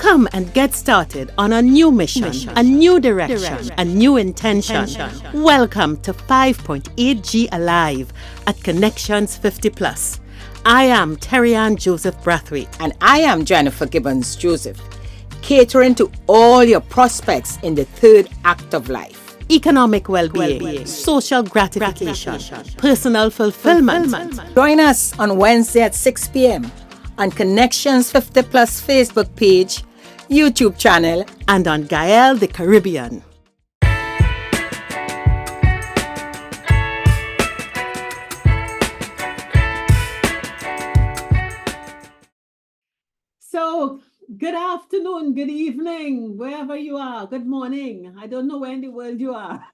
Come and get started on a new mission, a new direction, a new intention. Welcome to 5.8G Alive at Connections 50 Plus. I am Terry-Ann Joseph Brathwaite. And I am Jennifer Gibbons Joseph, catering to all your prospects in the third act of life. Economic well-being, social gratification, personal fulfillment. Join us on Wednesday at 6 p.m. on Connections 50 Plus Facebook page, YouTube channel, and on Gayelle the Caribbean. So, good afternoon, good evening, wherever you are. Good morning. I don't know where in the world you are.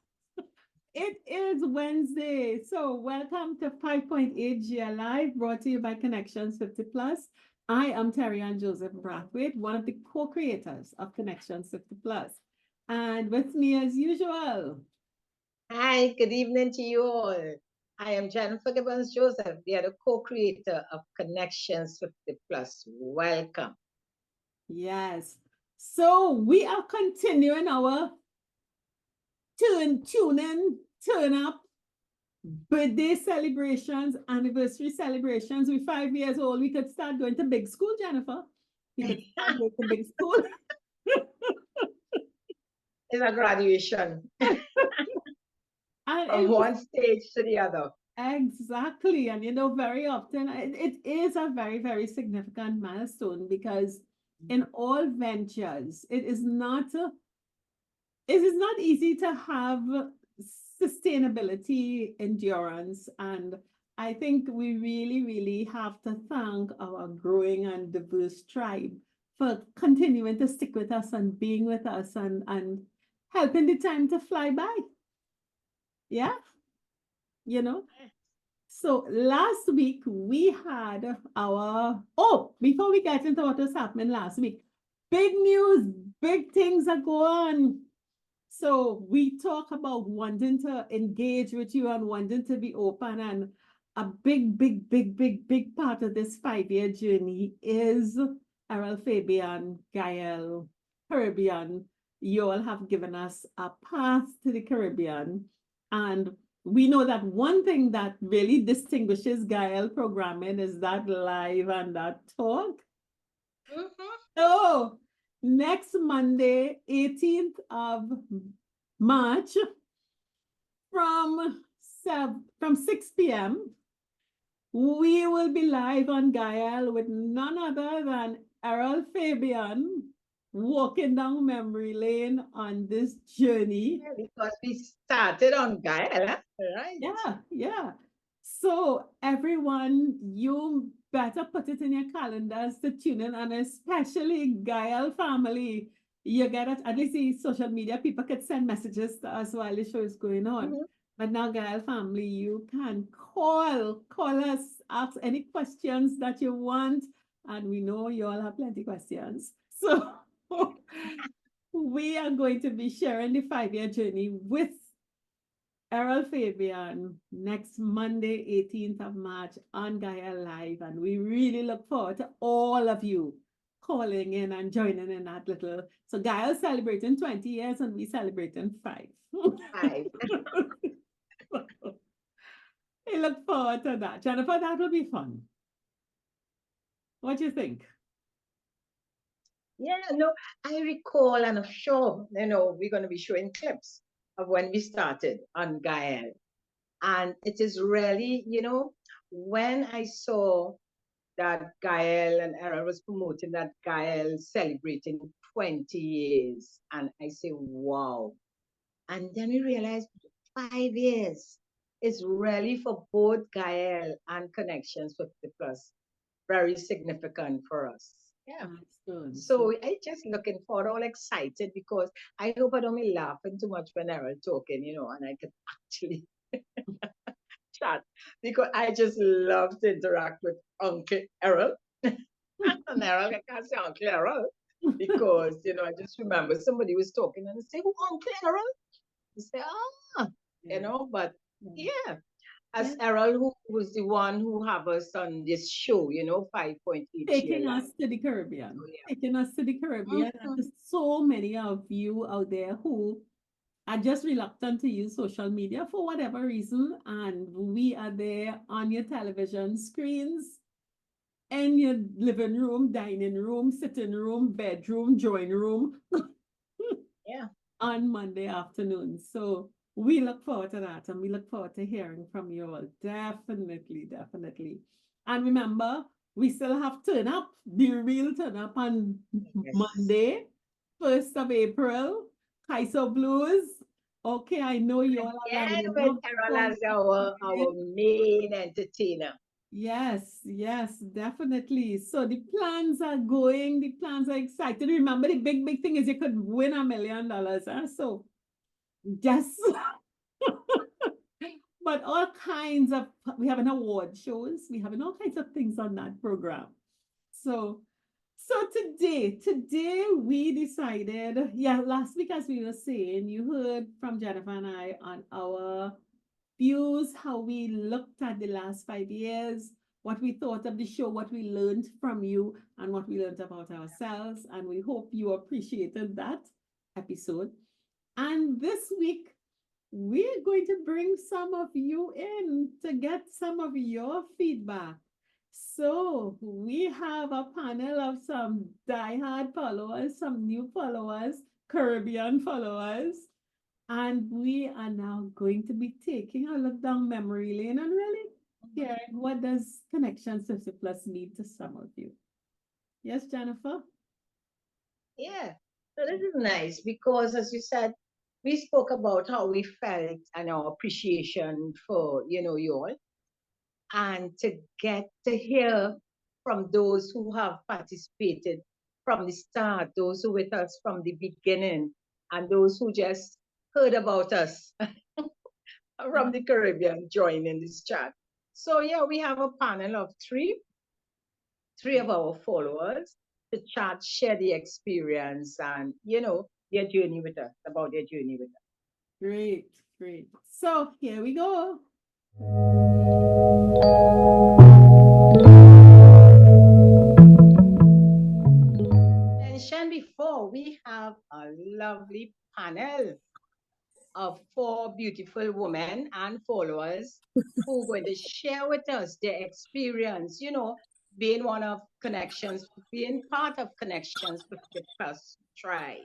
It is Wednesday. So, welcome to 5.8G Alive, brought to you by Connections 50 Plus. I am Terry-Ann Joseph Brathwaite, one of the co-creators of Connections 50 Plus. And with me as usual. Hi, good evening to you all. I am Jennifer Gibbons Joseph, the other co-creator of Connections 50 Plus. Welcome. Yes. So we are continuing our tune in, turn up, birthday celebrations, anniversary celebrations. We're 5 years old. We could start going to big school, Jennifer. We could start going to big school. It's a graduation. From one stage to the other. Exactly. And you know, very often it is a very, very significant milestone because in all ventures, it is not easy to have sustainability, endurance, and I think we really, really have to thank our growing and diverse tribe for continuing to stick with us and being with us and helping the time to fly by. Yeah, you know. So last week we had before we get into what was happening last week, big news, big things are going. So we talk about wanting to engage with you and wanting to be open, and a big part of this 5-year journey is Errol, Fabian, Gayelle, Caribbean. You all have given us a path to the Caribbean, and we know that one thing that really distinguishes Gayelle programming is that live and that talk. So next Monday, 18th of March, from 6 p.m., we will be live on Gayelle with none other than Errol Fabian walking down memory lane on this journey. Yeah, because we started on Gayelle, right? Yeah. So everyone, you better put it in your calendars to tune in, and especially Gayelle family. You get it, at least the social media people could send messages to us while the show is going on. But now, Gayelle family, you can call us, ask any questions that you want, and we know you all have plenty of questions. So we are going to be sharing the 5-year journey with Errol Fabian next Monday, 18th of March on Gayelle Live. And we really look forward to all of you calling in and joining in that little. So Gayelle celebrating 20 years and we celebrating 5. 5. I look forward to that. Jennifer, that will be fun. What do you think? Yeah, no, I recall, and I'm sure, we're going to be showing clips of when we started on Gayelle. And it is really, when I saw that Gayelle and Errol was promoting that Gayelle celebrating 20 years, and I say, wow. And then we realized 5 years is really for both Gayelle and Connections 50 Plus very significant for us. Yeah. So I just looking forward, all excited, because I hope I don't be laughing too much when Errol talking, and I can actually chat, because I just love to interact with Uncle Errol. And Errol, I can't say Uncle Errol, because, I just remember somebody was talking and they say, "Who, Uncle Errol?" You say, but yeah. As Errol, who was the one who have us on this show, 5.8 year Taking life. us to the Caribbean. So, yeah. Taking us to the Caribbean. And there's so many of you out there who are just reluctant to use social media for whatever reason. And we are there on your television screens, in your living room, dining room, sitting room, bedroom, drawing room. Yeah. On Monday afternoon. So we look forward to that, and we look forward to hearing from you all. Definitely, definitely. And remember, we still have turn up, the real turn up on Monday, 1st of April, Kaiso Blues. Okay, I know you all are Yeah, lining with up Errol for as our Monday. main entertainer. Yes, yes, definitely. So the plans are going, the plans are excited. Remember, the big thing is you could win $1 million. Huh? So yes. But all kinds of, we have an award shows, we have all kinds of things on that program. So, so today we decided, yeah, last week, as we were saying, you heard from Jennifer and I on our views, how we looked at the last 5 years, what we thought of the show, what we learned from you, and what we learned about ourselves. And we hope you appreciated that episode. And this week, we're going to bring some of you in to get some of your feedback. So we have a panel of some diehard followers, some new followers, Caribbean followers, and we are now going to be taking a look down memory lane and really hearing what does Connections 50 Plus mean to some of you. Yes, Jennifer? Yeah. So this is nice because, as you said, we spoke about how we felt and our appreciation for, you all. And to get to hear from those who have participated from the start, those who with us from the beginning, and those who just heard about us from the Caribbean joining this chat. So yeah, we have a panel of three of our followers to chat, share the experience and, their journey with us, about their journey with us. Great, great. So here we go. Mentioned before, we have a lovely panel of 4 beautiful women and followers who are going to share with us their experience, being one of Connections, being part of Connections 50 Plus Tribe.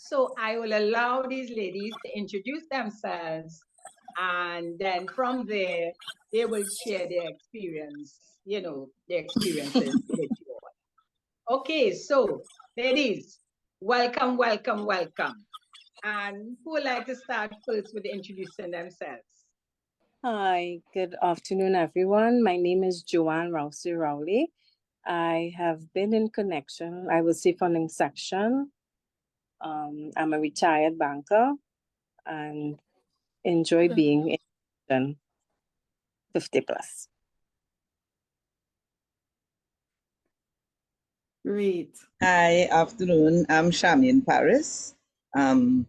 So I will allow these ladies to introduce themselves, and then from there, they will share their experience, their experiences with you all. Okay, so ladies, welcome, welcome, welcome. And who would like to start first with introducing themselves? Hi, good afternoon, everyone. My name is Joanne Rousey Rowley. I have been in Connection, I will say from inception. I'm a retired banker and enjoy being in 50 plus. Great. Hi, afternoon. I'm Shami in Paris. I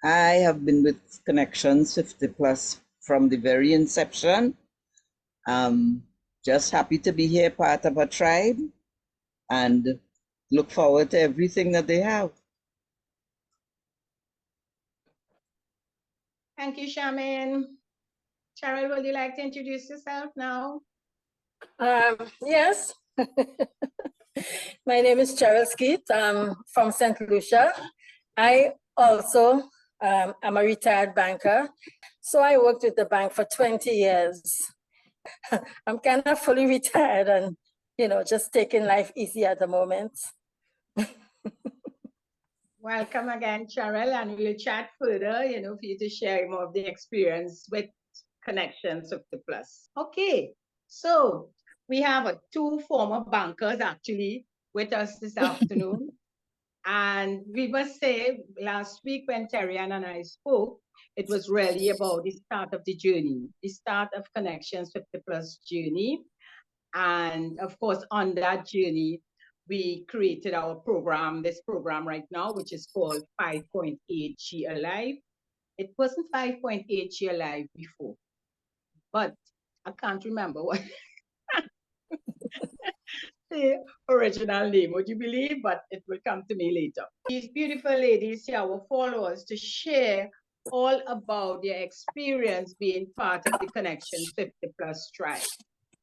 have been with Connections 50 Plus from the very inception. Just happy to be here, part of a tribe, and look forward to everything that they have. Thank you, Shaman. Cheryl, would you like to introduce yourself now? Yes. My name is Cheryl Skeet. I'm from St. Lucia. I also am a retired banker. So I worked with the bank for 20 years. I'm kind of fully retired and, just taking life easy at the moment. Welcome again, Cheryl, and we'll chat further, for you to share more of the experience with Connections 50 Plus. Okay, so we have 2 former bankers actually with us this afternoon. And we must say, last week when Terry and I spoke, it was really about the start of the journey, the start of Connections 50 Plus journey. And of course, on that journey, we created our program, this program right now, which is called 5.8 Year Life. It wasn't 5.8 Year Life before, but I can't remember what the original name, would you believe? But it will come to me later. These beautiful ladies here, our followers, to share all about their experience being part of the Connections 50 Plus tribe.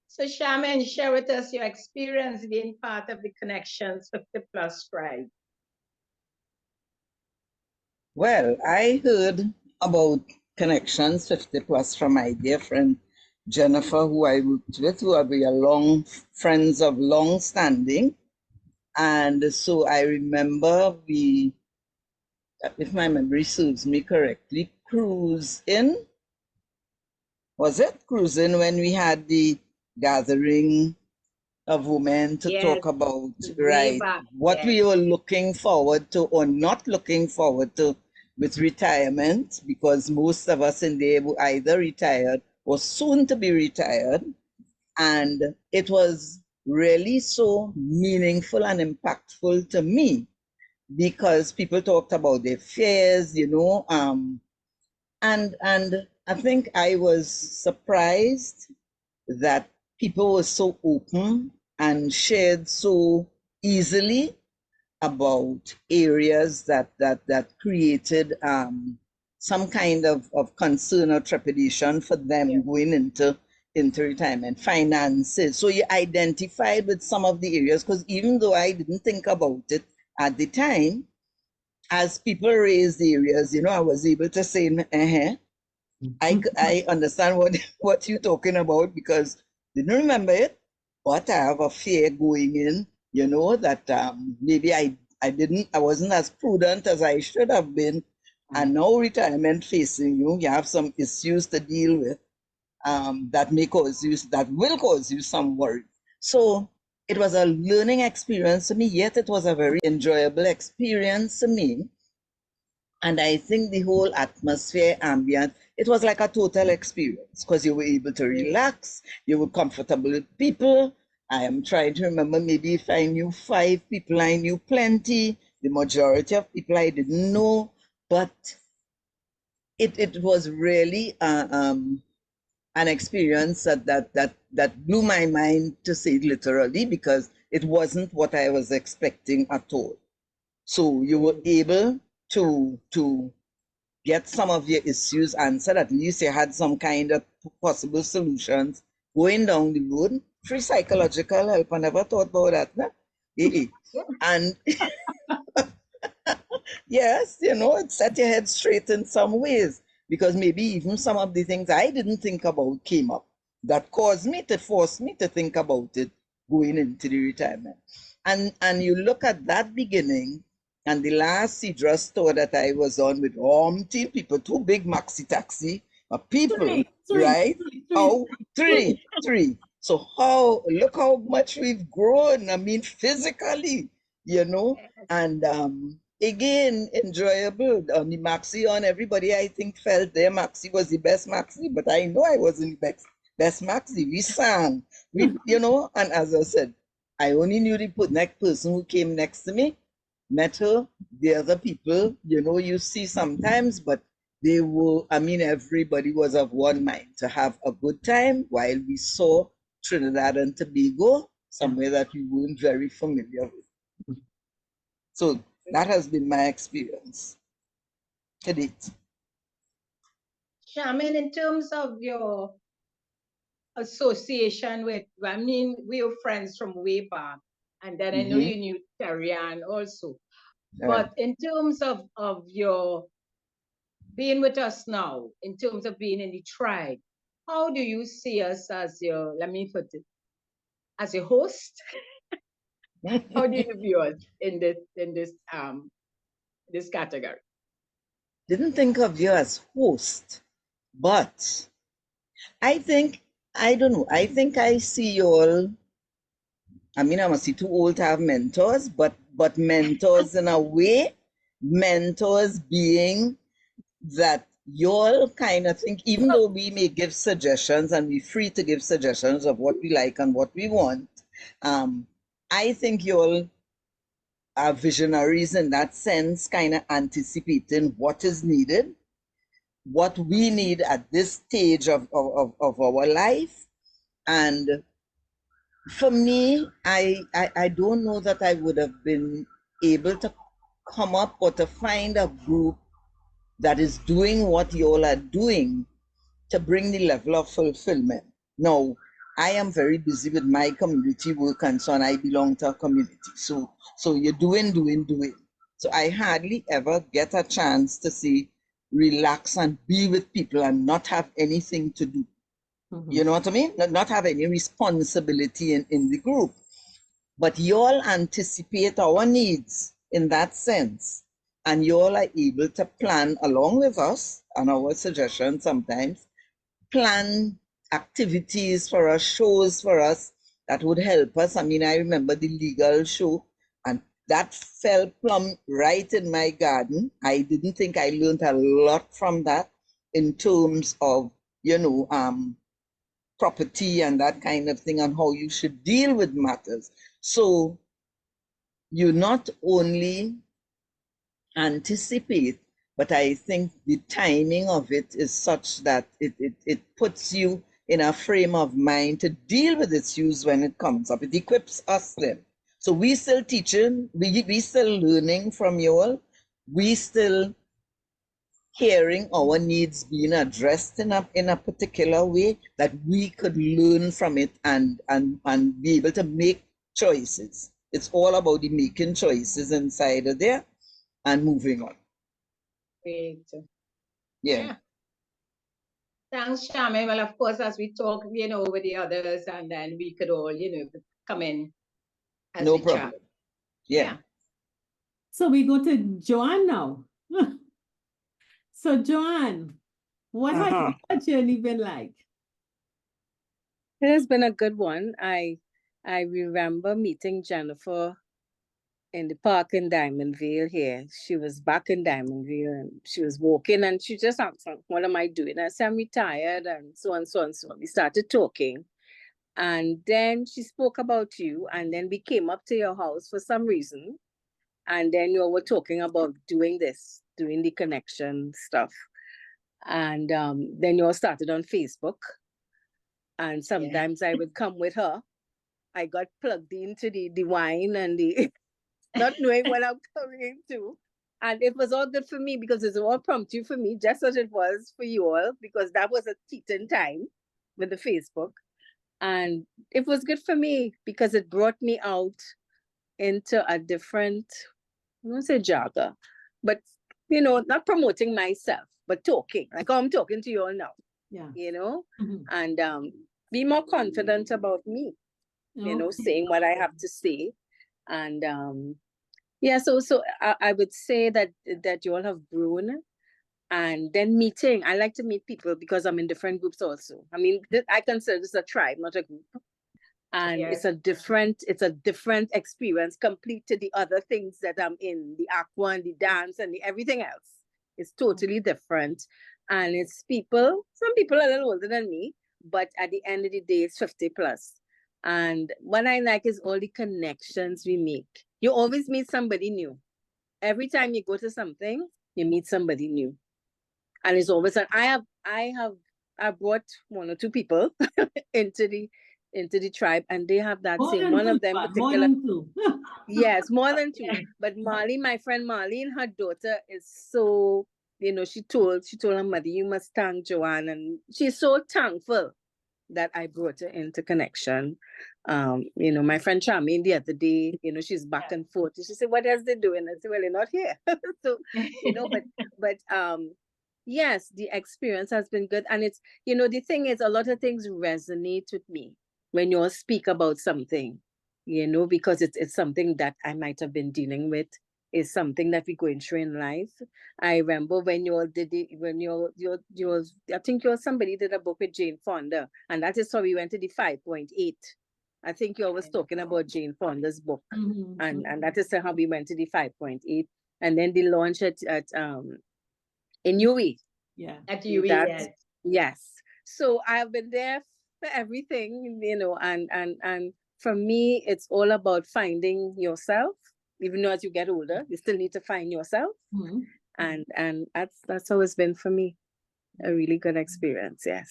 So Charmaine, share with us your experience being part of the Connections 50 Plus tribe. Well, I heard about Connections 50 Plus from my dear friend Jennifer, who I worked with, who are we are long friends of long standing. And so I remember we, if my memory serves me correctly, was it cruising when we had the gathering of women to Yes, talk about, way right, back, what yes. we were looking forward to or not looking forward to with retirement, because most of us in there were either retired or soon to be retired. And it was really so meaningful and impactful to me because people talked about their fears, and I think I was surprised that people were so open and shared so easily about areas that created some kind of concern or trepidation for them going into retirement. Finances. So you identified with some of the areas, because even though I didn't think about it at the time, as people raised the areas, I was able to say, I understand what you're talking about, because didn't remember it, but I have a fear going in, that maybe I wasn't as prudent as I should have been. And now retirement facing you, you have some issues to deal with that will cause you some worry. So it was a learning experience to me, yet it was a very enjoyable experience to me. And I think the whole atmosphere, ambient, it was like a total experience because you were able to relax, you were comfortable with people. I am trying to remember, maybe if I knew 5 people, I knew plenty. The majority of people I didn't know, but it was really an experience that blew my mind, to say it literally, because it wasn't what I was expecting at all. So you were able to get some of your issues answered. At least you had some kind of possible solutions going down the road. Free psychological help. I never thought about that. No? And yes, it set your head straight in some ways, because maybe even some of the things I didn't think about came up that forced me to think about it going into the retirement. And you look at that beginning, and the last Cedra store that I was on with people, 2 big maxi taxi people, Three, right? three. Three. So look how much we've grown. I mean, physically, and again, enjoyable. On the maxi, everybody, I think, felt their maxi was the best maxi, but I know I wasn't the best maxi. We sang, and as I said, I only knew the next person who came next to me, met her. The other people, you see sometimes, but they were, everybody was of one mind to have a good time while we saw Trinidad and Tobago, somewhere that we weren't very familiar with. So that has been my experience to date. Charmaine, in terms of your association with, we were friends from way back, and then I know you knew Terry Ann also. But in terms of your being with us now, in terms of being in the tribe, how do you see us as your, let me put it, as a host? How do you view us in this category? Didn't think of you as host, but I think, I don't know, I think I see you all, I must be too old to have mentors, but mentors in a way, mentors being that you all kind of think, even though we may give suggestions and we're free to give suggestions of what we like and what we want, I think you all are visionaries in that sense, kind of anticipating what is needed, what we need at this stage of our life, And for me, I don't know that I would have been able to come up or to find a group that is doing what you all are doing to bring the level of fulfillment. Now, I am very busy with my community work and so on. I belong to a community. So you're doing. So I hardly ever get a chance to say, relax and be with people and not have anything to do. You know what I mean? Not have any responsibility in the group. But you all anticipate our needs in that sense. And you all are able to plan along with us and our suggestions sometimes, plan activities for us, shows for us that would help us. I mean, I remember the legal show, and that fell plumb right in my garden. I didn't think I learned a lot from that in terms of, property and that kind of thing, and how you should deal with matters. So you not only anticipate, but I think the timing of it is such that it puts you in a frame of mind to deal with issues when it comes up. It equips us then. So we still teaching, we still learning from you all. We still hearing our needs being addressed in a particular way that we could learn from it and be able to make choices. It's all about the making choices inside of there and moving on. Great. Yeah. Thanks, Charmaine. Well, of course, as we talk, with the others, and then we could all, come in as No we problem. chat. Yeah. So we go to Joanne now. So Joanne, what has your journey been like? It has been a good one. I remember meeting Jennifer in the park in Diamondville here. She was back in Diamondville and she was walking and she just asked, what am I doing? I said, I'm retired and so on, so on, so on. We started talking. And then she spoke about you, and then we came up to your house for some reason. And then you were talking about doing the connection stuff. And then you all started on Facebook. And sometimes I would come with her. I got plugged into the wine and the not knowing what I'm coming into. And it was all good for me because it's all promptu for me, just as it was for you all, because that was a teaching time with the Facebook. And it was good for me because it brought me out into a different, I don't say jogger, but, not promoting myself, but talking, like how I'm talking to you all now, and be more confident about me, saying what I have to say. And so I would say that you all have grown. And then meeting, I like to meet people because I'm in different groups also. I mean, I consider this a tribe, not a group. And it's a different experience complete to the other things that I'm in, the aqua and the dance and the everything else. It's totally different. And it's some people are a little older than me, but at the end of the day, it's 50 plus. And what I like is all the connections we make. You always meet somebody new. Every time you go to something, you meet somebody new. And it's always, I brought one or two people into the tribe, and they have that same one of them particular. More than two. Yes, more than two. But Marley, my friend Marley, and her daughter is so, she told her mother, you must thank Joanne, and she's so thankful that I brought her into connection. My friend Charmaine the other day, she's back and forth. She said, what else they doing? I said, well, they're not here. So, but yes, the experience has been good. And it's, the thing is, a lot of things resonate with me when you all speak about something, because it's something that I might have been dealing with. Is something that we're going through in life. I remember when you all did it, I think somebody did a book with Jane Fonda, and that is how we went to the 5.8. I think you all was talking about Jane Fonda's book, and that is how we went to the 5.8, and then the launch at in UE. Yeah, at UE. Yes. So I've been there for everything, and for me, it's all about finding yourself. Even though as you get older, you still need to find yourself. And that's how it's been for me. A really good experience, yes.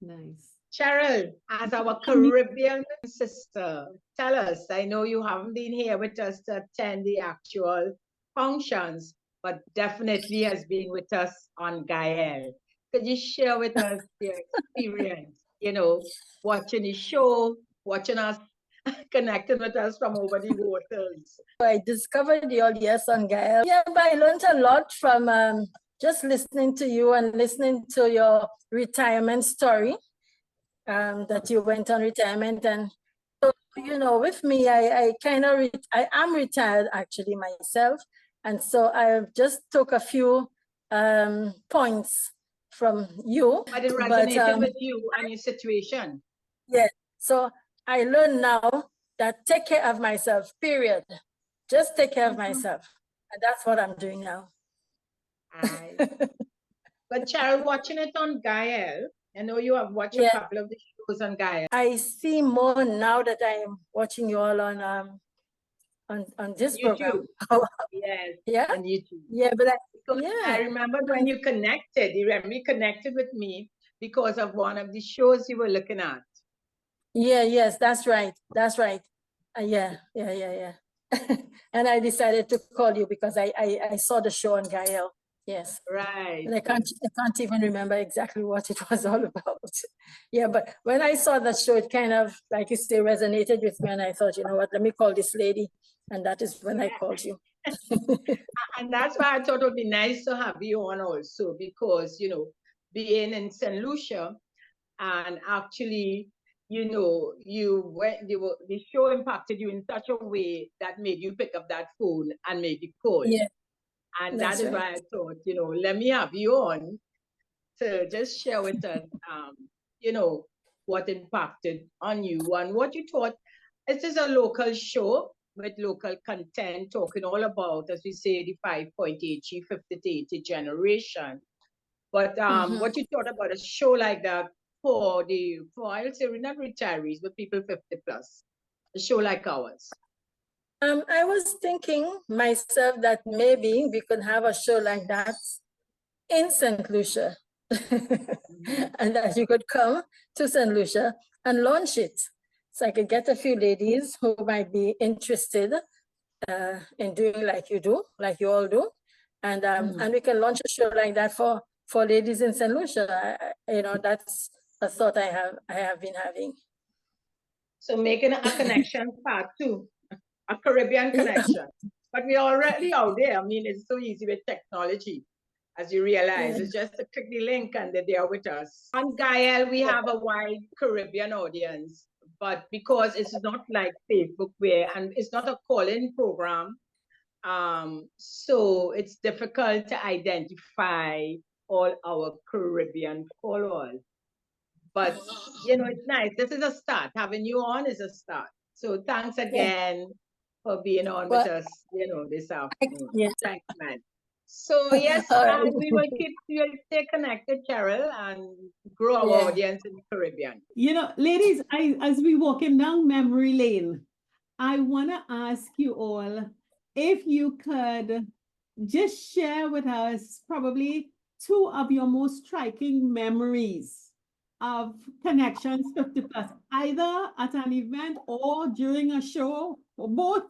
Nice. Cheryl, as our Caribbean sister, tell us, I know you haven't been here with us to attend the actual functions, but definitely has been with us on Gayelle. Could you share with us your experience, watching the show, watching us, connecting with us from over the waters? I discovered you all, yes, on Gayelle. Yeah, but I learned a lot from just listening to you and listening to your retirement story, that you went on retirement. And so, with me, I am retired actually myself. And so I just took a few points from you. But it resonated with you and your situation. Yeah, so I learned now that take care of myself, period. Just take care of myself. And that's what I'm doing now. But Cheryl, watching it on Gayelle, I know you have watched a couple of the shows on Gayelle. I see more now that I am watching you all on this program. Yes. Yeah. On YouTube. Yeah, but I remember when you connected. You connected with me because of one of the shows you were looking at. Yeah. Yes, that's right. That's right. Yeah. And I decided to call you because I saw the show on Gayelle. Yes. Right. And I can't even remember exactly what it was all about. Yeah, but when I saw that show, it kind of, like you say, resonated with me. And I thought, you know what, let me call this lady. And that is when I called you. And that's why I thought it would be nice to have you on also, because, being in St. Lucia and actually, the show impacted you in such a way that made you pick up that phone and make the call. Yeah. And that is why I thought, let me have you on to just share with us, what impacted on you and what you thought. This is a local show with local content, talking all about, as we say, the 5.8G, 50 to 80 generation. But what you thought about a show like that for I'll say, not retirees, but people 50 plus, a show like ours? I was thinking myself that maybe we could have a show like that in St. Lucia. And that you could come to St. Lucia and launch it. So I could get a few ladies who might be interested in doing like you all do. And and we can launch a show like that for ladies in St. Lucia. That's a thought I have been having. So making a connection part two, a Caribbean connection. But we're already out there. I mean, it's so easy with technology, as you realize. It's just to click the link and they're there with us. On Gayelle, we have a wide Caribbean audience, but because it's not like Facebook and it's not a call-in program, so it's difficult to identify all our Caribbean followers. But, it's nice. This is a start. Having you on is a start. So thanks again for being on with us, this afternoon. Thanks, man. So yes, we'll stay connected, Cheryl, and grow our audience in the Caribbean. Ladies, as we walking down memory lane, I want to ask you all if you could just share with us probably two of your most striking memories of Connections 50 Plus, either at an event or during a show, or both.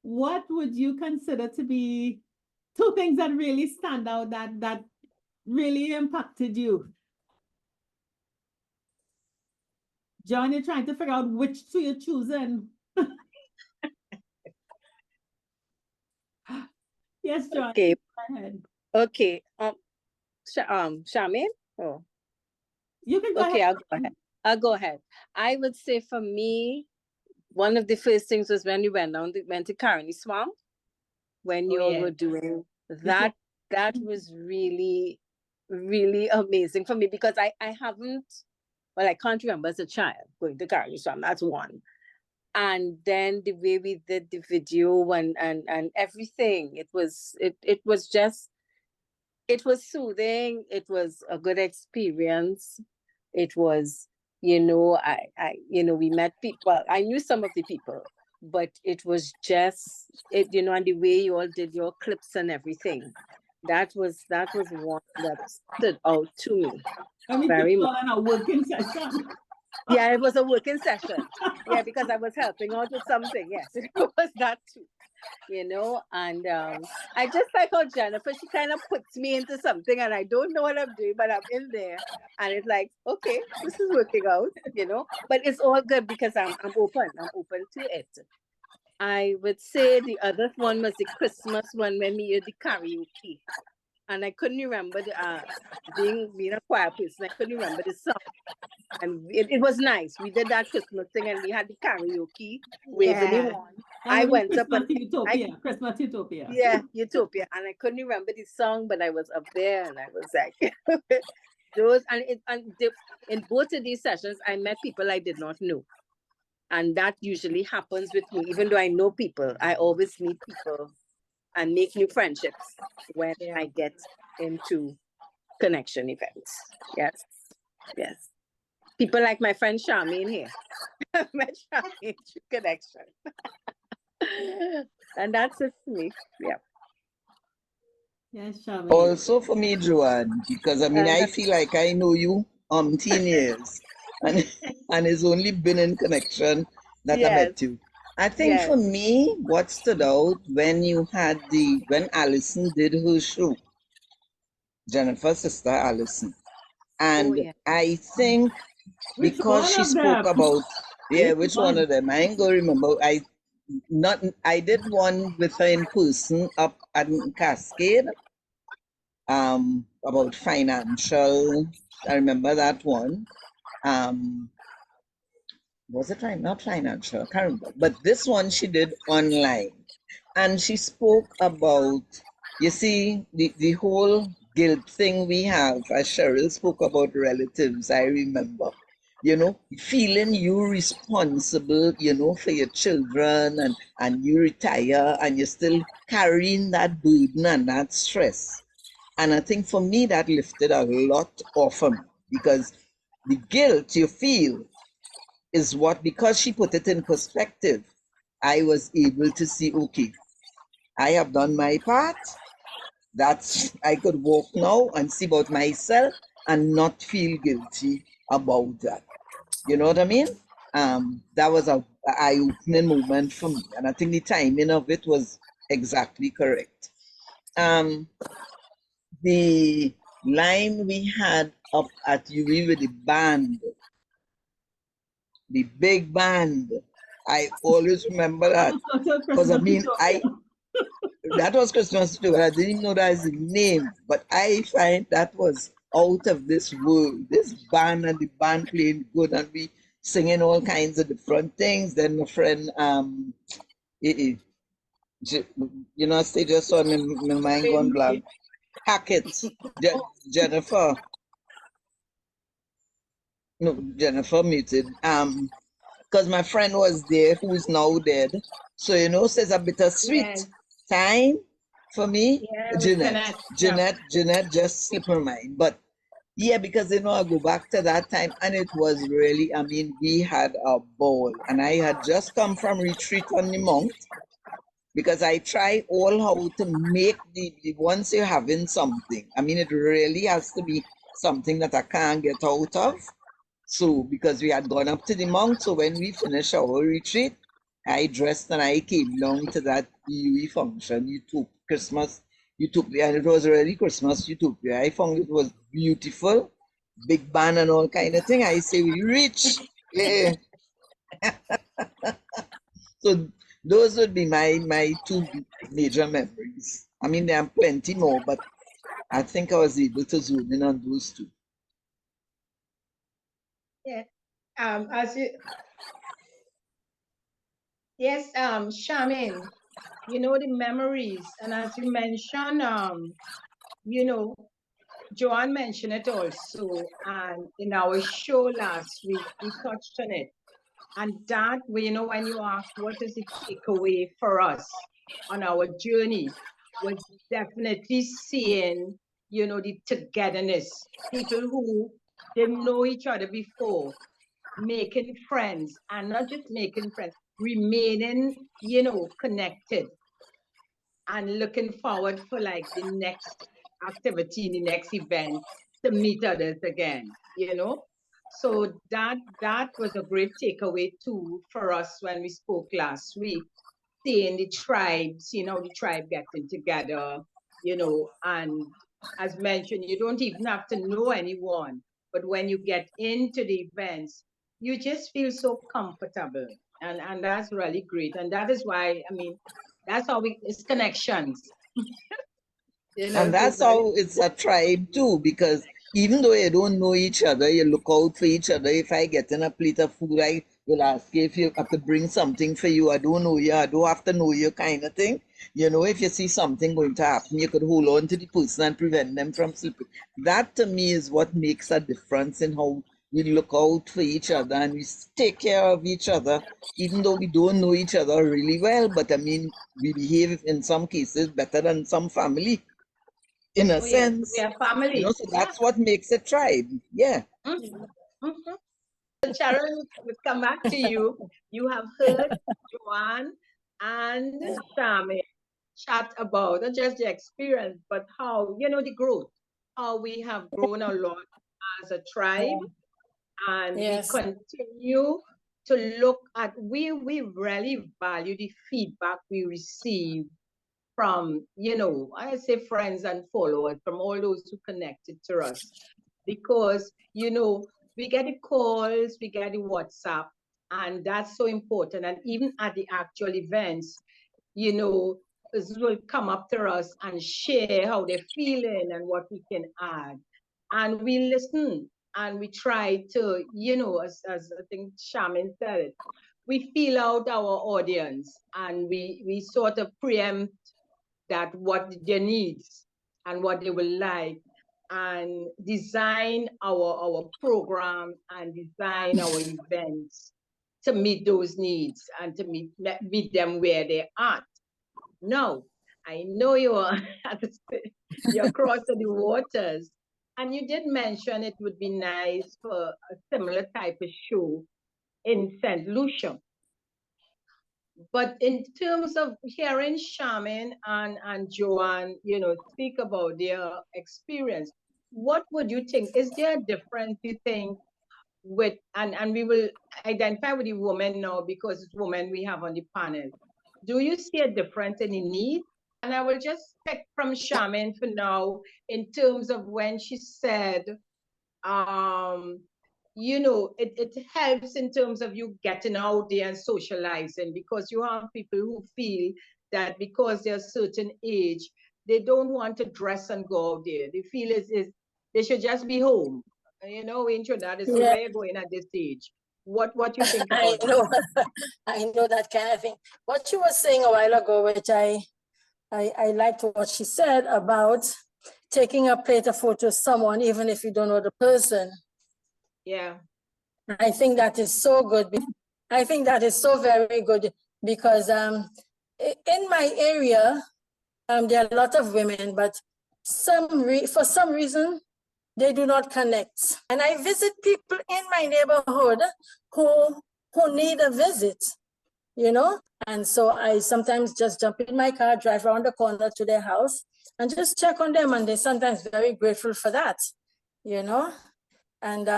What would you consider to be two things that really stand out that really impacted you? John, you're trying to figure out which two you're choosing. Yes, John. Okay. Go ahead. Okay. Charmaine? Oh. You can go Okay, ahead. I'll go ahead. I would say for me, one of the first things was when we went to Caroni Swamp, when you all were doing that. That was really, really amazing for me because I can't remember as a child going to Caroni Swamp. That's one. And then the way we did the video and everything, it was soothing. It was a good experience. It was, we met people. I knew some of the people, but it was just, and the way you all did your clips and everything. That was one that stood out to me very much. On a working session. Yeah, it was a working session. Yeah, because I was helping out with something. Yes, it was that too. And I just like how Jennifer, she kind of puts me into something and I don't know what I'm doing, but I'm in there and it's like, okay, this is working out. But it's all good because I'm open. I'm open to it. I would say the other one was the Christmas one when we did the karaoke. And I couldn't remember being a choir person, I couldn't remember the song. And it was nice. We did that Christmas thing and we had the karaoke, Waverly Yeah. one. I went up and Christmas Utopia. yeah, Utopia. And I couldn't remember the song, but I was up there and I was like, in both of these sessions, I met people I did not know. And that usually happens with me. Even though I know people, I always meet people and make new friendships when I get into connection events. Yes. People like my friend Charmaine here. I met Charmaine through connection. And that's it for me. Yeah. Yes, Charmaine. Also for me, Joanne, because I feel like I know you 10 years and it's only been in connection that I met you. I think for me, what stood out when when Allison did her show, Jennifer's sister Allison. And I think because she spoke about, which one of them? I ain't gonna remember. I did one with her in person up at Cascade, about financial. I remember that one. Was it not financial? I can't remember. But this one she did online. And she spoke about, you see, the whole guilt thing we have, as Cheryl spoke about relatives, I remember. Feeling you responsible, for your children and you retire and you're still carrying that burden and that stress. And I think for me, that lifted a lot off of me because the guilt you feel is what, because she put it in perspective, I was able to see, okay, I have done my part. I could walk now and see about myself and not feel guilty about that. You know what I mean? That was an eye-opening moment for me. And I think the timing of it was exactly correct. The line we had up at UE with the band, the big band, I always remember that. Because that was Christmas too, but I didn't even know that is the name. But I find that was out of this world. This band and the band playing good and we singing all kinds of different things. Then my friend, stay just saw my mind gone blank. Hackett, Jennifer. No, Jennifer muted. Because my friend was there who's now dead. So, says a bittersweet time for me. Yeah, Jeanette just slipped my mind. But yeah, because I go back to that time and it was really, we had a ball. And I had just come from retreat on the mount because I try all how to make the once you're having something. It really has to be something that I can't get out of. So, because we had gone up to the mount, so when we finished our retreat, I dressed and I came down to that UE function, Christmas Utopia, and it was really Christmas Utopia. I found it was beautiful, big band and all kind of thing. I say we rich. Yeah. So those would be my two major memories. There are plenty more, but I think I was able to zoom in on those two. Yeah. Yes, Charmaine, the memories, and as you mentioned, Joanne mentioned it also, and in our show last week, we touched on it. And that, when you ask what is the takeaway for us on our journey, was definitely seeing, the togetherness. People who didn't know each other before, making friends, and not just making friends, remaining, connected and looking forward for like the next activity, the next event to meet others again, So that was a great takeaway too for us when we spoke last week, seeing the tribes, the tribe getting together, and as mentioned, you don't even have to know anyone, but when you get into the events, you just feel so comfortable, and that's really great, and that is why, I mean, that's how it's connections, And so that's how it's a tribe too, because even though you don't know each other, you look out for each other. If I get in a plate of food, I will ask you if you have to bring something for you. I don't know you, I don't have to know you, kind of thing. If you see something going to happen, you could hold on to the person and prevent them from slipping. That to me is what makes a difference in how we look out for each other and we take care of each other, even though we don't know each other really well. But I mean, we behave in some cases better than some family in a oh yes, we sense. are family. So that's what makes a tribe. Yeah. Mhm, mhm. Sharon, we'll come back to you. You have heard Joanne and Sammy chat about not just the experience, but how, the growth, how we have grown a lot as a tribe, and we Yes. continue to look at, we really value the feedback we receive from, I say friends and followers, from all those who connected to us, because, we get the calls, we get the WhatsApp, and that's so important. And even at the actual events, this will come up to us and share how they're feeling and what we can add. And we listen and we try to, as I think Shaman said it, we feel out our audience and we sort of preempt that what their needs and what they will like, and design our program and design our events to meet those needs and to meet them where they're at. Now, I know you're crossing the waters, and you did mention it would be nice for a similar type of show in St. Lucia. But in terms of hearing Charmaine and Joanne, speak about their experience, what would you think? Is there a difference, you think, with, and we will identify with the women now because it's women we have on the panel. Do you see a difference in the need? And I will just pick from Charmaine for now in terms of when she said, it helps in terms of you getting out there and socializing, because you have people who feel that because they're a certain age, they don't want to dress and go out there. They feel they should just be home. In Trinidad, so where you going at this age? What you think about I know, I know that kind of thing. What she was saying a while ago, which I liked what she said about taking a plate of food to someone, even if you don't know the person. Yeah. I think that is so good. I think that is so very good because in my area, there are a lot of women, but for some reason, they do not connect. And I visit people in my neighborhood who need a visit, And so I sometimes just jump in my car, drive around the corner to their house and just check on them. And they're sometimes very grateful for that, And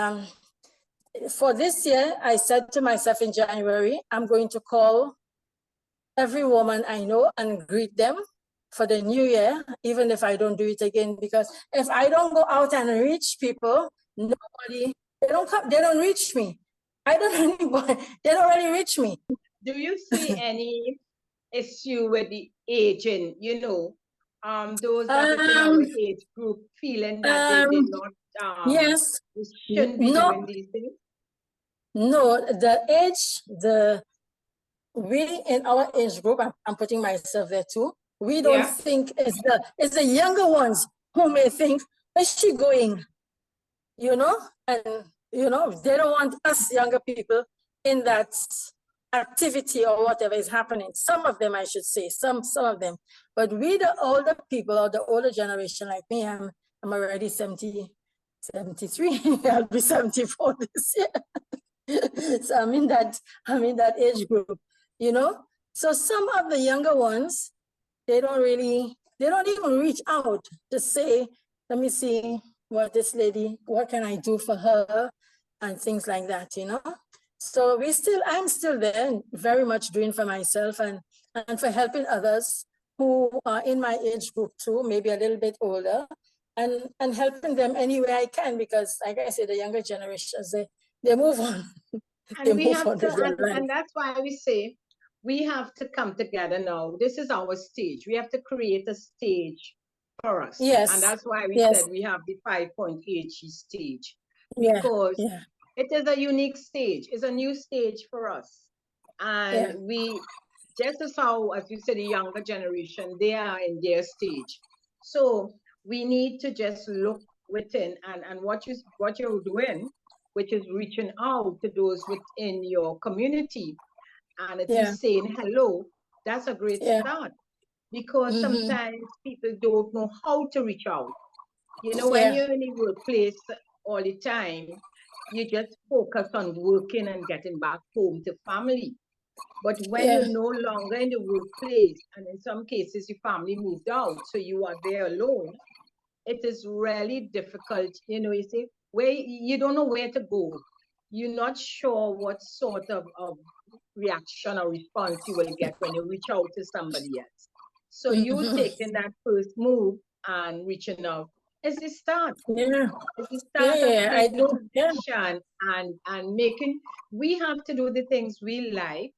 for this year, I said to myself in January, I'm going to call every woman I know and greet them for the new year, even if I don't do it again, because if I don't go out and reach people, they don't reach me. I don't know anybody, they don't really reach me. Do you see any issue with the aging, those that are in our age group feeling that they did not, yes, shouldn't be doing these things? No, we in our age group, I'm putting myself there too, we don't think it's the younger ones who may think, where's she going? And they don't want us younger people in that activity or whatever is happening. Some of them, I should say, some of them. But we, the older people or the older generation like me, I'm already 73. I'll be 74 this year. So I'm in that age group, So some of the younger ones, they don't even reach out to say, let me see what can I do for her? and things like that, you know. So I'm still there and very much doing for myself and for helping others who are in my age group too, maybe a little bit older, and helping them any way I can, because like I said, the younger generations, they move on. They And we move have on to, with their life. and that's why we say we have to come together now. This is our stage. We have to create a stage for us. Yes. And that's why we Yes. said we have the 5.8 stage, Yeah. because Yeah. it is a unique stage. It's a new stage for us. And Yeah. we, just as how, as you said, the younger generation, they are in their stage. So we need to just look within, and what you're doing, which is reaching out to those within your community, and at least saying hello, that's a great start. Because sometimes people don't know how to reach out. You know, when you're in the workplace all the time, you just focus on working and getting back home to family. But when you're no longer in the workplace, and in some cases your family moved out, so you are there alone, it is really difficult. You know, you see, where you don't know where to go. You're not sure what sort of reaction or response you will get when you reach out to somebody else. So you taking that first move and reaching out is the start. Yeah. It's the start Yeah, of I taking do. Yeah. action and making. We have to do the things we like,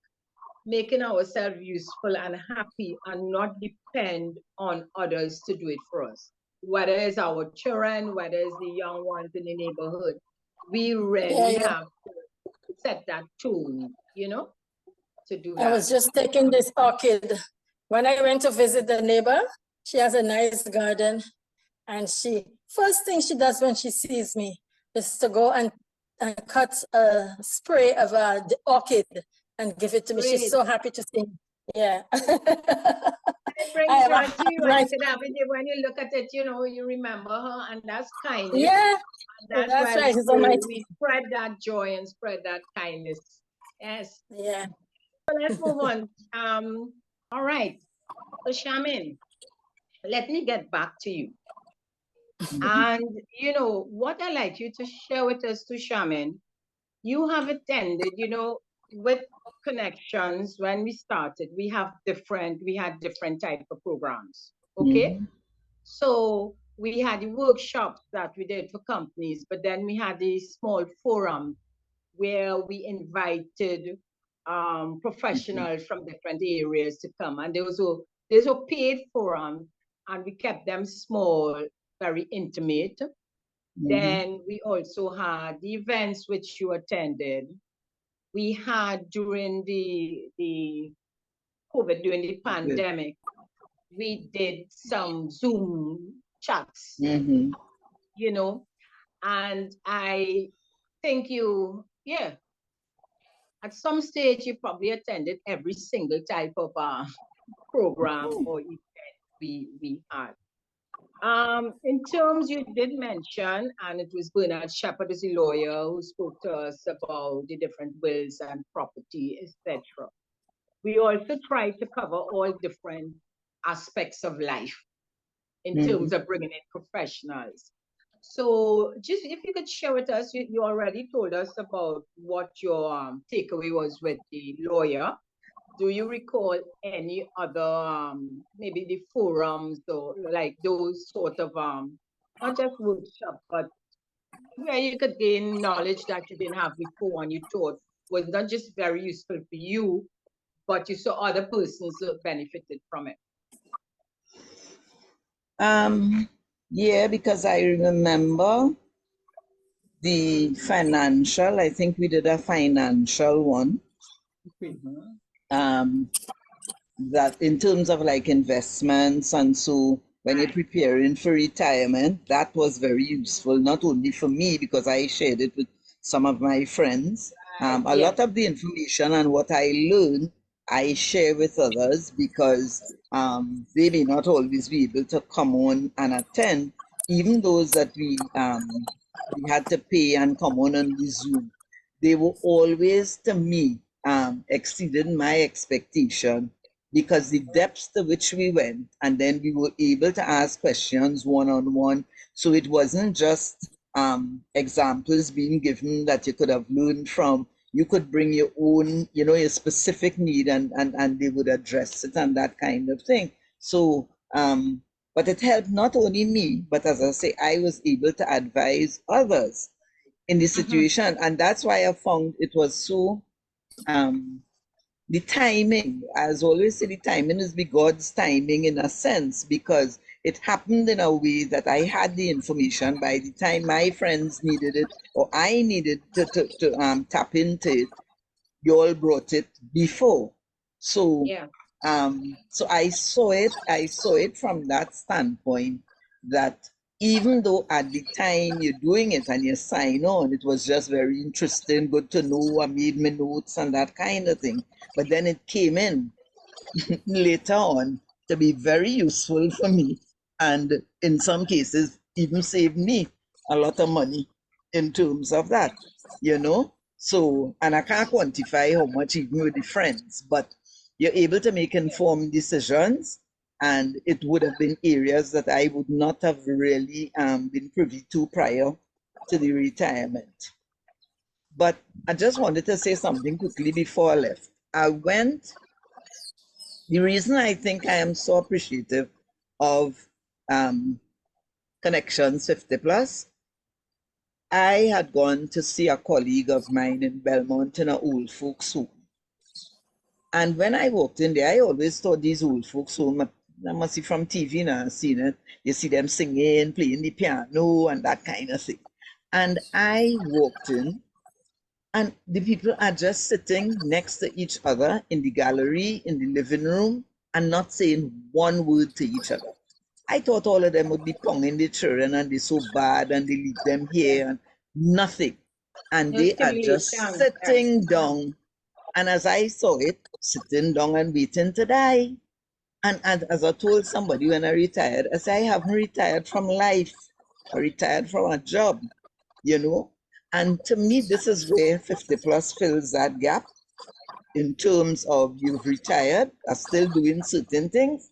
making ourselves useful and happy, and not depend on others to do it for us. Whether it's our children, whether it's the young ones in the neighborhood, we really have to set that tone, you know, to do that. I was just taking this orchid. When I went to visit the neighbor, she has a nice garden, and first thing she does when she sees me is to go and cut a spray of the orchid and give it to me. Great. She's so happy to see me. Yeah. It brings joy to you, and when you look at it, you know, you remember her, and that's kindness. Yeah, and that's why right. we spread that joy and spread that kindness. Yes. Yeah. So let's move on. All right. So Shamin, let me get back to you. And you know what I'd like you to share with us to Shamin. You have attended, you know, with Connections when we started, we had different type of programs. Okay. So we had the workshops that we did for companies, but then we had a small forum where we invited professionals from different areas to come. And those were paid forums, and we kept them small, very intimate. Then we also had the events which you attended. We had during the COVID, during the pandemic, we did some Zoom chats, you know, and I think at some stage you probably attended every single type of program or event we had. In terms you did mention, and it was Bernard Shepherd as a lawyer who spoke to us about the different wills and property, etc. We also try to cover all different aspects of life in terms of bringing in professionals. So just if you could share with us, you already told us about what your takeaway was with the lawyer. Do you recall any other, maybe the forums or like those sort of, not just workshops, but where you could gain knowledge that you didn't have before and you thought was not just very useful for you, but you saw other persons who benefited from it? Yeah, because I remember the financial, I think we did a financial one. That in terms of like investments, and so when you're preparing for retirement, that was very useful, not only for me, because I shared it with some of my friends. A lot of the information and what I learned, I share with others, because they may not always be able to come on and attend, even those that we had to pay and come on the Zoom. They were always, to me, exceeding my expectation, because the depths to which we went, and then we were able to ask questions one-on-one. So it wasn't just examples being given that you could have learned from. You could bring your own, your specific need, and they would address it and that kind of thing. So, but it helped not only me, but as I say, I was able to advise others in the situation. And that's why I found it was so, the timing, as always say, the timing is God's timing in a sense, because it happened in a way that I had the information by the time my friends needed it or I needed to tap into it. You all brought it before. So Yeah. so I saw it from that standpoint, that even though at the time you're doing it and you sign on, it was just very interesting, good to know, I made my notes and that kind of thing. But then it came in later on to be very useful for me, and in some cases even saved me a lot of money in terms of that, So, and I can't quantify how much even with the friends, but you're able to make informed decisions, and it would have been areas that I would not have really been privy to prior to the retirement. But I just wanted to say something quickly before I left. The reason I think I am so appreciative of CONEC-TIONS 50 Plus, I had gone to see a colleague of mine in Belmont in an old folks home. And when I walked in there, I always thought these old folks home, I must see from TV now, seen it. You see them singing, playing the piano and that kind of thing. And I walked in, and the people are just sitting next to each other in the gallery, in the living room, and not saying one word to each other. I thought all of them would be ponging the children and they're so bad and they leave them here and nothing. And No they are just stimulation. sitting down. And as I saw it, sitting down and waiting to die. And as I told somebody when I retired, I said, I haven't retired from life. I retired from a job, And to me, this is where 50 Plus fills that gap in terms of you've retired, are still doing certain things,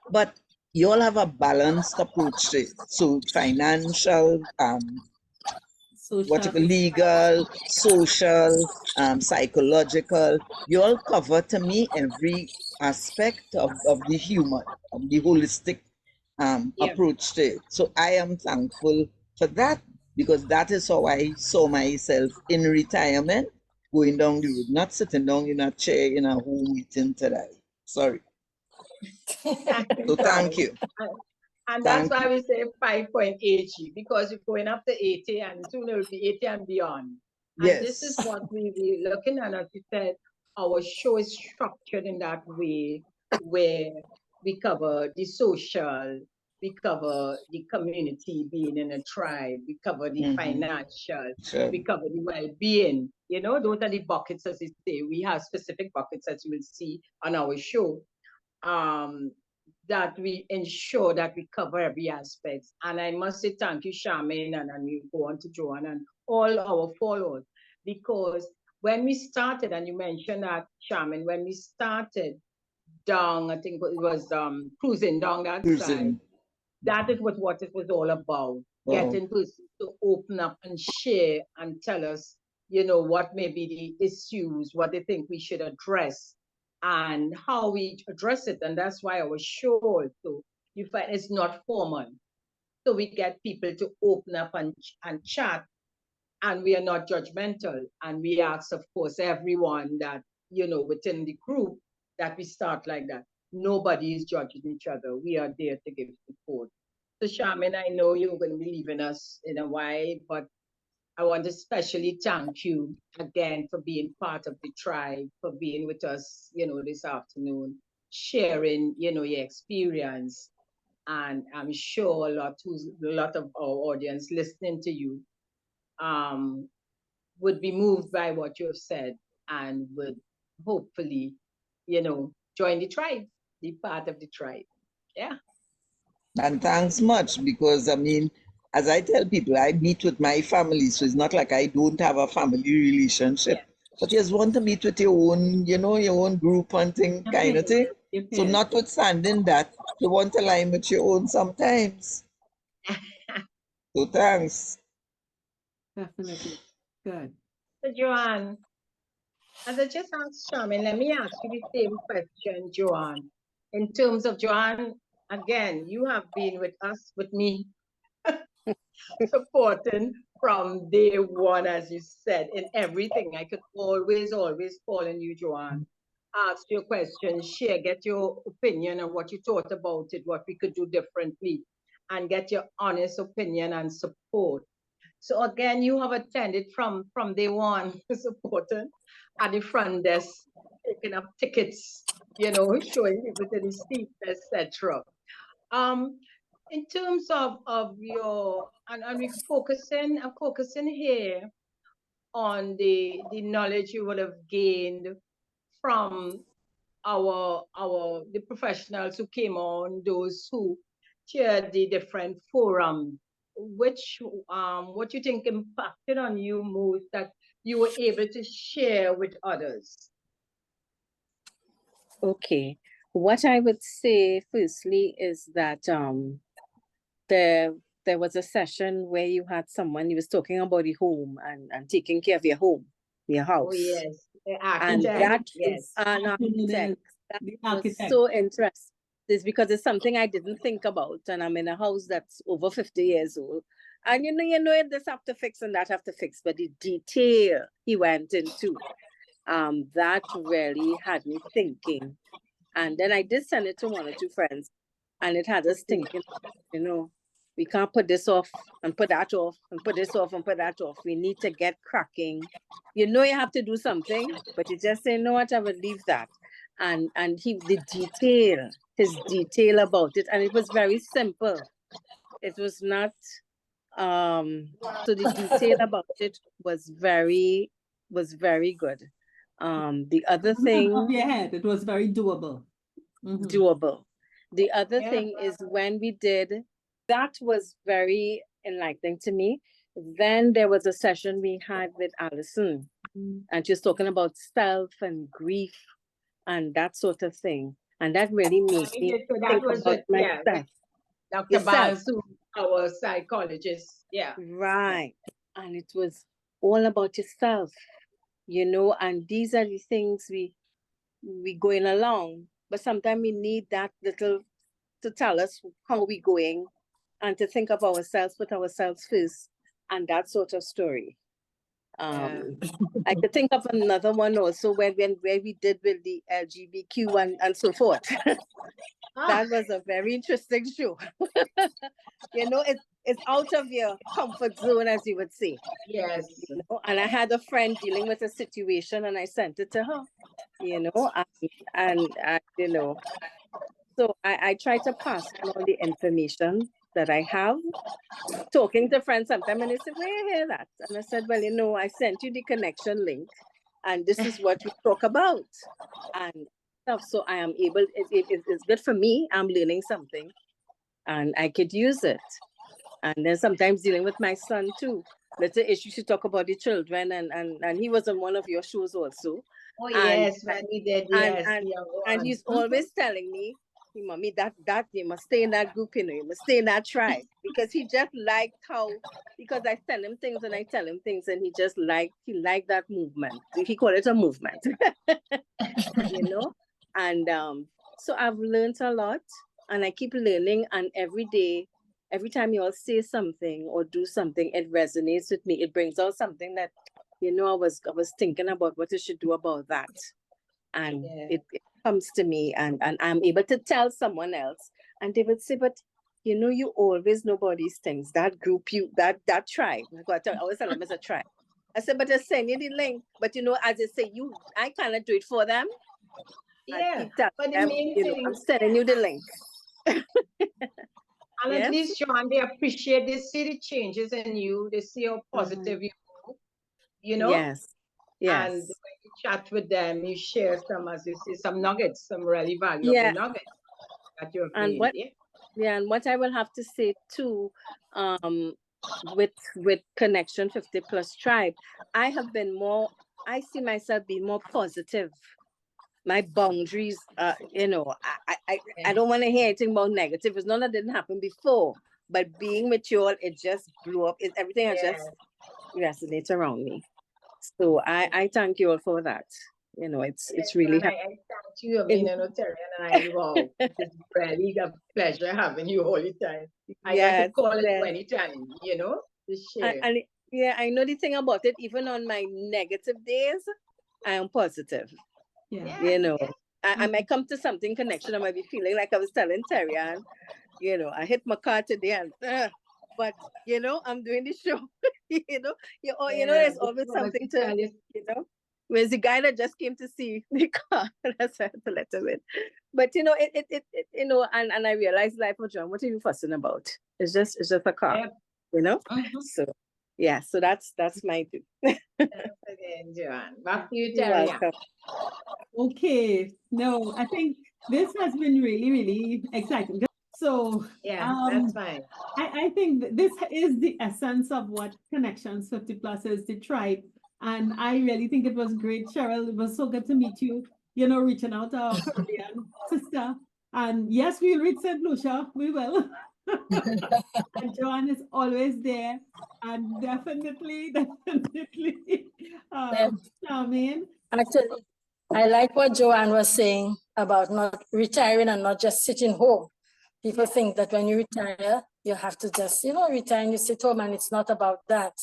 but you all have a balanced approach to it. So financial, Social. legal, social, psychological, you all cover to me every aspect of the human, of the holistic Yeah. approach to it. So I am thankful for that, because that is how I saw myself in retirement, going down the road, not sitting down in a chair in a home waiting to die. Sorry. So thank you. And that's Thank why you. we say 5.80, because you're going up to 80 and soon it will be 80 and beyond. And this is Yes. what we're looking at. As you said, our show is structured in that way, where we cover the social, we cover the community, being in a tribe, we cover the financial, Sure. we cover the well-being. Those are the buckets, as you say. We have specific buckets, as you will see on our show. That we ensure that we cover every aspect. And I must say thank you, Charmaine, and we go on to Joanne and all our followers, because when we started, and you mentioned that, Charmaine, when we started down, I think it was cruising down that side, that is what it was all about. Getting persons to open up and share and tell us, what may be the issues, what they think we should address, and how we address it. And that's why our show also, you find it's not formal. So we get people to open up and chat, and we are not judgmental. And we ask, of course, everyone that, within the group, that we start like that. Nobody is judging each other. We are there to give support. So Charmaine, I know you're going to be leaving us in a while, but I want to especially thank you again for being part of the tribe, for being with us, this afternoon, sharing, your experience. And I'm sure a lot of our audience listening to you would be moved by what you have said, and would hopefully, join the tribe, be part of the tribe. Yeah. And thanks much, because I mean, as I tell people, I meet with my family, so it's not like I don't have a family relationship. Yeah. But you just want to meet with your own, your own group and thing, kind of thing. So notwithstanding that, you want to line with your own sometimes. So thanks. definitely. Good. So Joanne, as I just asked Charmaine, let me ask you the same question, Joanne. In terms of Joanne, again, you have been with us, with me, supporting from day one, as you said, in everything. I could always call on you, Joanne. Ask your questions, share, get your opinion on what you thought about it, what we could do differently, and get your honest opinion and support. So again, you have attended from day one, supporting at the front desk, picking up tickets, showing people to the seats, etc. Um, in terms of your and we focusing here on the knowledge you would have gained from the professionals who came on, those who chaired the different forum. Which what you think impacted on you most that you were able to share with others? Okay. What I would say firstly is that there was a session where you had someone, you was talking about the home and taking care of your home, your house. Oh yes, the And architect. that Yes. is an architect. That The was architect. so interesting. It's because it's something I didn't think about, and I'm in a house that's over 50 years old. And this have to fix and that have to fix, but the detail he went into, that really had me thinking. And then I did send it to one or two friends, and it had us thinking, we can't put this off and put that off and put this off and put that off. We need to get cracking. You have to do something, but you just say, no, what, I would leave that. And his detail about it, and it was very simple. It was not, so the detail about it was very good. The other thing, Off your head, it was very doable. doable. The other Yeah. thing is when we did, that was very enlightening to me. Then there was a session we had with Alison, and she was talking about self and grief and that sort of thing. And that really made me So that think was about it, yeah, myself. Dr. Yourself. Basu, our psychologist. Yeah. Right. And it was all about yourself, and these are the things we going along, but sometimes we need that little to tell us how we going and to think of ourselves, put ourselves first, and that sort of story. I could think of another one also where we did with the LGBTQ and so forth. That was a very interesting show. It's out of your comfort zone, as you would say. Yes. And I had a friend dealing with a situation, and I sent it to her. So I try to pass on all the information that I have. Talking to friends sometimes, and they say, "Where you hear that?" And I said, "Well, I sent you the connection link, and this is what we talk about." And stuff. So I am able. It's good for me. I'm learning something, and I could use it. And then sometimes dealing with my son too. That's an issue to talk about the children, and he was on one of your shows also. Oh And- yes, when we did, yes. And he's always telling me, "Mommy, that you must stay in that group, you must stay in that tribe." Because he just liked because I tell him things and I tell him things, and he liked that movement. He called it a movement. And so I've learned a lot, and I keep learning, and every day, every time you all say something or do something, it resonates with me. It brings out something that, I was thinking about what I should do about that. And it comes to me, and I'm able to tell someone else, and they would say, "But you always know about these things. That group, that tribe." I always tell them it's a tribe. I said, "But I send you the link." But as they say, I cannot do it for them. Yeah, but the them, main thing, I'm sending you the link. and Yes. at least, Joanne, they appreciate, they see the changes in you, they see how positive you know. Yes. Yes. And when you chat with them, you share some, as you say, some nuggets, some really valuable nuggets that you have And gained. and what I will have to say too, with Connection 50 Plus Tribe, I see myself being more positive. My boundaries, I don't want to hear anything about negative. It's not that didn't happen before, but being with you all, it just blew up. Everything has just, resonate around me. So I thank you all for that. You know, it's really And I thank you. I mean, Terry and I, wow, it's really a pleasure having you all the time. I got to yes, call you yes. anytime, to share. And yeah, I know the thing about it, even on my negative days, I am positive. Yeah. You know, I Mhm. might come to something connection. I might be feeling like I was telling Terry, and I hit my car today, and but I'm doing the show. Yeah, There's just always wanted something to to, tell you. where's the guy that just came to see the car? That's why I had to let him in. But and I realized life of John, what are you fussing about? It's just a car, Yep. Mhm. So yeah, so that's my view. Thanks again, Joanne. Back to you, You're Terry. welcome. Okay. No, I think this has been really, really exciting. So Yeah, that's fine. I think this is the essence of what Connections 50 Plus is, the tribe. And I really think it was great, Cheryl. It was so good to meet you, reaching out to our Caribbean sister. And yes, we'll reach St. Lucia. We will. And Joanne is always there. And definitely, definitely Yeah. Charmaine. Actually, I like what Joanne was saying about not retiring and not just sitting home. People think that when you retire, you have to just, retire and you sit home, and it's not about that,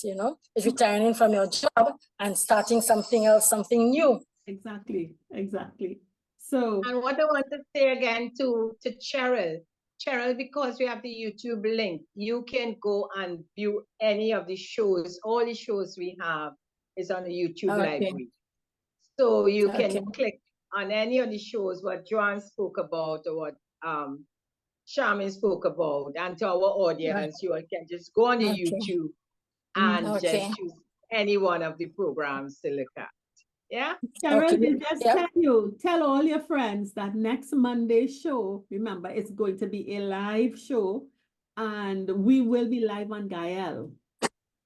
It's retiring from your job and starting something else, something new. Exactly, exactly. So And what I want to say again to Cheryl, because we have the YouTube link, you can go and view any of the shows. All the shows we have is on the YouTube Okay. library. So you can Okay. click on any of the shows what Joanne spoke about or what Charmin spoke about, and to our audience, you can just go on the Okay. YouTube and Okay. just choose any one of the programs to look at. Yeah. Cheryl, Okay. we'll just Yeah. tell all your friends that next Monday's show, remember, it's going to be a live show, and we will be live on Gayelle.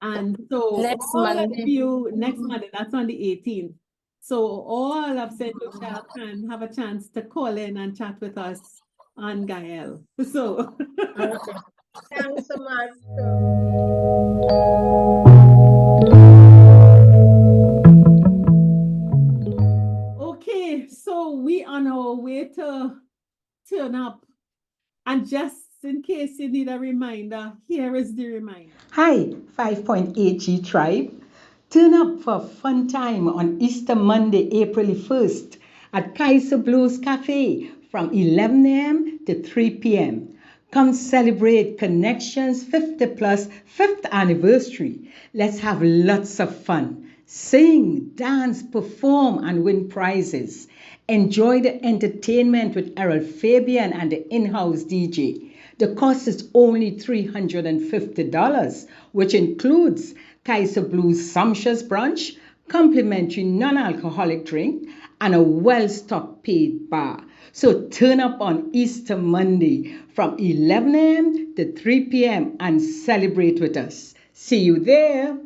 And so Next all Monday. of you, next Monday, that's on the 18th. So all of St. Lucia can have a chance to call in and chat with us on Gayelle. So Okay. Thanks so much. okay, so we on our way to turn up. And just in case you need a reminder, here is the reminder. Hi, 5.8G Tribe. Turn up for a fun time on Easter Monday, April 1st at Kaiser Blues Cafe from 11 a.m. to 3 p.m. Come celebrate Connections 50 Plus 5th anniversary. Let's have lots of fun. Sing, dance, perform, and win prizes. Enjoy the entertainment with Errol Fabian and the in-house DJ. The cost is only $350, which includes Kaiser Blues sumptuous brunch, complimentary non-alcoholic drink, and a well-stocked paid bar. So turn up on Easter Monday from 11 a.m. to 3 p.m. and celebrate with us. See you there.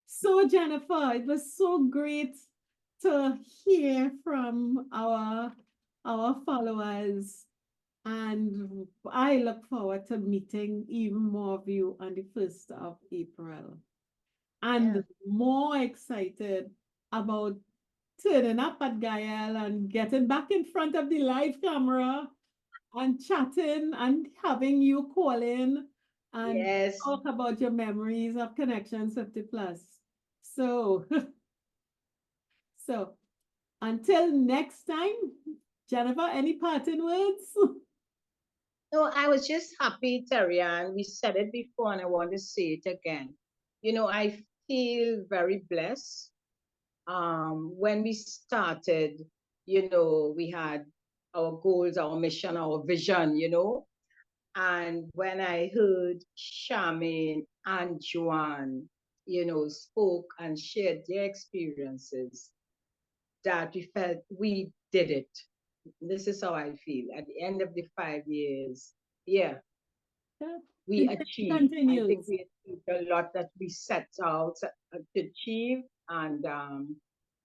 So Jennifer, it was so great to hear from our followers, and I look forward to meeting even more of you on the 1st of April. And more excited about turning up at Gayelle and getting back in front of the live camera and chatting and having you call in and Yes. talk about your memories of Connections 50 Plus. So, so until next time, Jennifer, any parting words? No, I was just happy, Terry, and we said it before, and I want to say it again. I feel very blessed. When we started, we had our goals, our mission, our vision, And when I heard Charmaine and Joanne, spoke and shared their experiences, that we felt we did it. This is how I feel. At the end of the 5 years, yeah, we The journey achieved. I think continues. we achieved a lot that we set out to achieve. And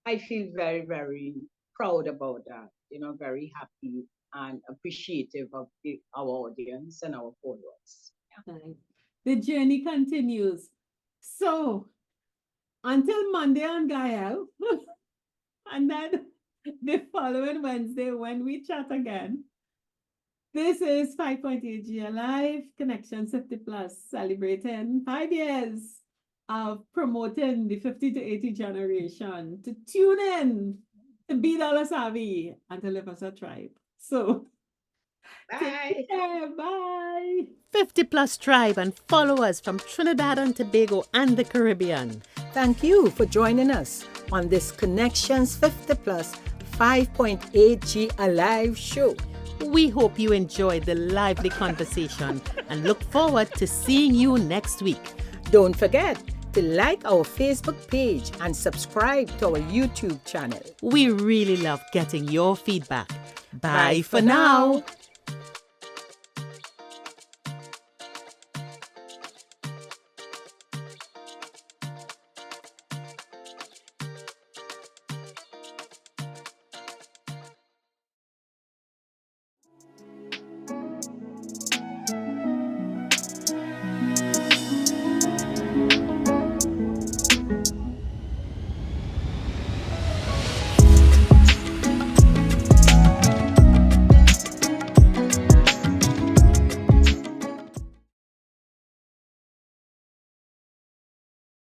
I feel very, very proud about that, very happy and appreciative of our audience and our followers. Right. The journey continues. So until Monday on Gayelle. And then the following Wednesday when we chat again. This is 5.8 G Live Connections 50 Plus, celebrating 5 years of promoting the 50 to 80 generation to tune in, to be dollar savvy, and to live as a tribe. So, Bye. take care. Bye. 50 Plus Tribe and follow us from Trinidad and Tobago and the Caribbean. Thank you for joining us on this Connections 50 Plus 5.8G Alive show. We hope you enjoyed the lively conversation and look forward to seeing you next week. Don't forget to like our Facebook page and subscribe to our YouTube channel. We really love getting your feedback. Bye for now.